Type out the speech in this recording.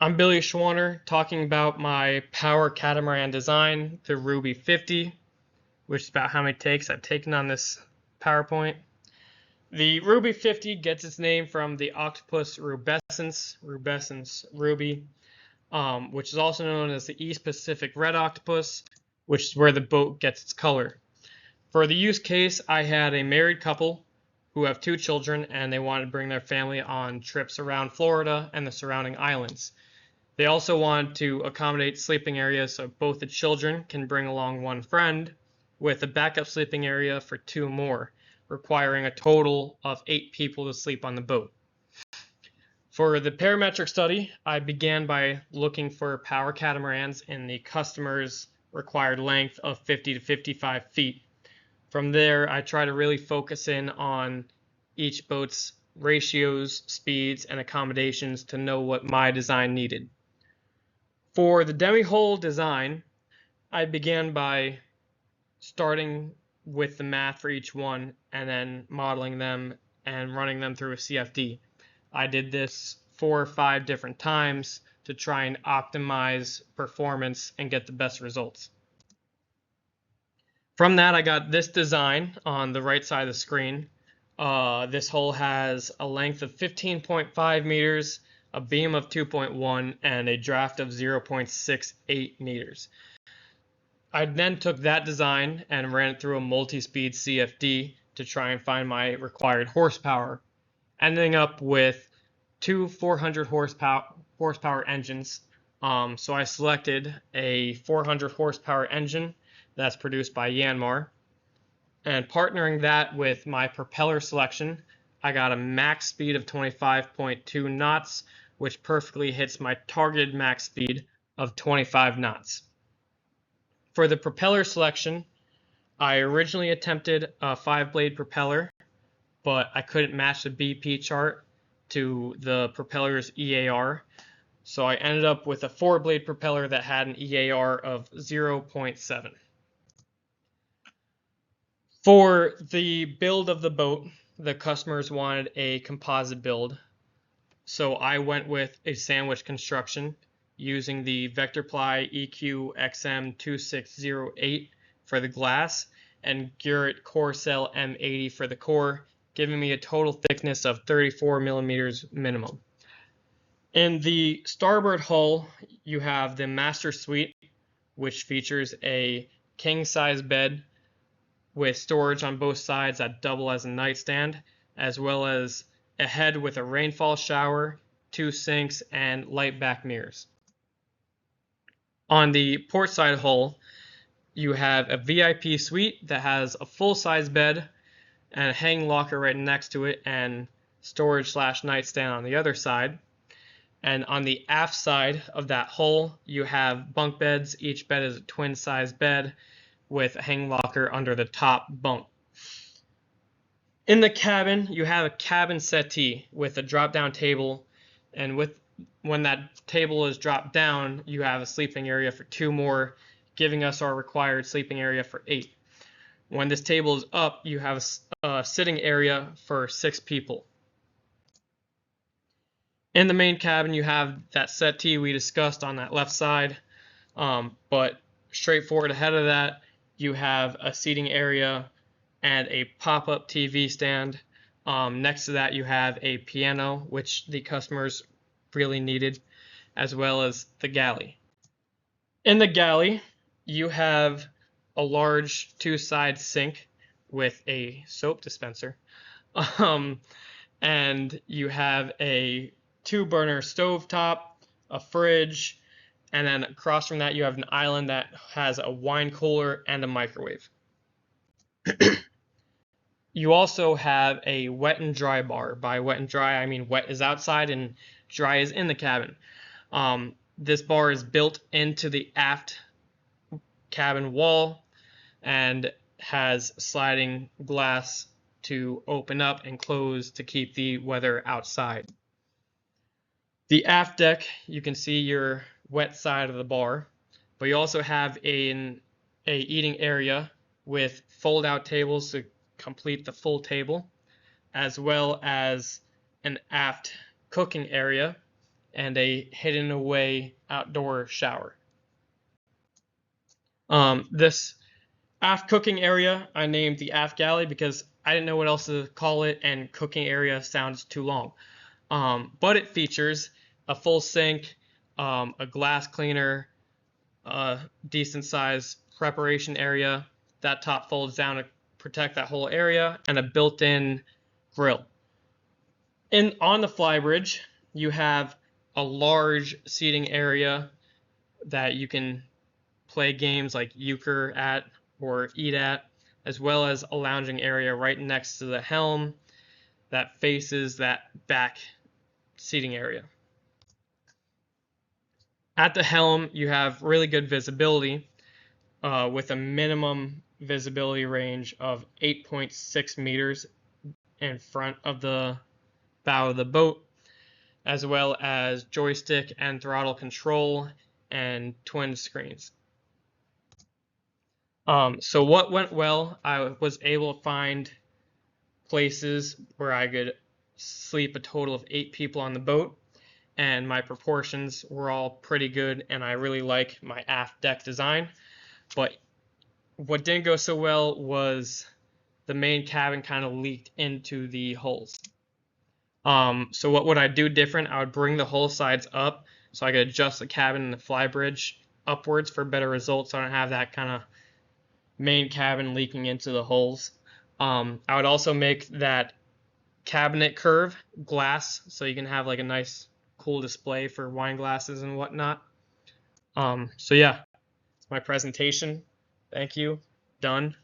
I'm Billy Schwaner talking about my power catamaran design, the Ruby 50, which is about how many takes I've taken on this PowerPoint. The Ruby 50 gets its name from the octopus rubescens ruby, which is also known as the East Pacific red octopus, which is where the boat gets its color. For the use case, I had a married couple who have 2 children, and they wanted to bring their family on trips around Florida and the surrounding islands. They also want to accommodate sleeping areas so both the children can bring along one friend, with a backup sleeping area for 2 more, requiring a total of 8 people to sleep on the boat. For the parametric study, I began by looking for power catamarans in the customer's required length of 50 to 55 feet. From there, I try to really focus in on each boat's ratios, speeds, and accommodations to know what my design needed. For the demi-hull design, I began by starting with the math for each one and then modeling them and running them through a CFD. I did this 4 or 5 different times to try and optimize performance and get the best results. From that, I got this design on the right side of the screen. This hull has a length of 15.5 meters, a beam of 2.1, and a draft of 0.68 meters. I then took that design and ran it through a multi-speed CFD to try and find my required horsepower, ending up with 2 400 horsepower engines. So I selected a 400 horsepower engine that's produced by Yanmar, and partnering that with my propeller selection, I got a max speed of 25.2 knots, which perfectly hits my targeted max speed of 25 knots. For the propeller selection, I originally attempted a 5-blade propeller, but I couldn't match the BP chart to the propeller's EAR, so I ended up with a 4-blade propeller that had an EAR of 0.7. For the build of the boat, the customers wanted a composite build, so I went with a sandwich construction using the Vectorply EQ XM2608 for the glass and Garrett Core Cell M80 for the core, giving me a total thickness of 34 millimeters minimum. In the starboard hull, you have the master suite, which features a king-size bed with storage on both sides that double as a nightstand, as well as a head with a rainfall shower, 2 sinks, and light back mirrors. On the port side hull, you have a VIP suite that has a full-size bed and a hanging locker right next to it, and storage/nightstand on the other side. And on the aft side of that hull, you have bunk beds. Each bed is a twin-size bed with a hang locker under the top bunk. In the cabin, you have a cabin settee with a drop-down table, and when that table is dropped down, you have a sleeping area for 2 more, giving us our required sleeping area for 8. When this table is up, you have a sitting area for 6 people. In the main cabin, you have that settee we discussed on that left side, but straightforward ahead of that, you have a seating area and a pop-up TV stand. Next to that, you have a piano, which the customers really needed, as well as the galley. In the galley, you have a large 2-side sink with a soap dispenser, and you have a 2-burner stovetop, a fridge, and then across from that, you have an island that has a wine cooler and a microwave. You also have a wet and dry bar. By wet and dry, I mean wet is outside and dry is in the cabin. This bar is built into the aft cabin wall and has sliding glass to open up and close to keep the weather outside. The aft deck, you can see your wet side of the bar, but you also have a eating area with fold-out tables to complete the full table, as well as an aft cooking area and a hidden away outdoor shower. This aft cooking area I named the aft galley because I didn't know what else to call it, and cooking area sounds too long. But it features a full sink, a glass cleaner, a decent size preparation area. That top folds down to protect that whole area, and a built-in grill. On the flybridge, you have a large seating area that you can play games like euchre at or eat at, as well as a lounging area right next to the helm that faces that back seating area. At the helm, you have really good visibility with a minimum visibility range of 8.6 meters in front of the bow of the boat, as well as joystick and throttle control and twin screens. So what went well, I was able to find places where I could sleep a total of 8 people on the boat, and my proportions were all pretty good, and I really like my aft deck design. But what didn't go so well was the main cabin kind of leaked into the hulls. So what would I do different? I would bring the hull sides up so I could adjust the cabin and the flybridge upwards for better results, so I don't have that kind of main cabin leaking into the hulls. I would also make that cabinet curve glass so you can have like a nice cool display for wine glasses and whatnot. So yeah, it's my presentation. Thank you. Done.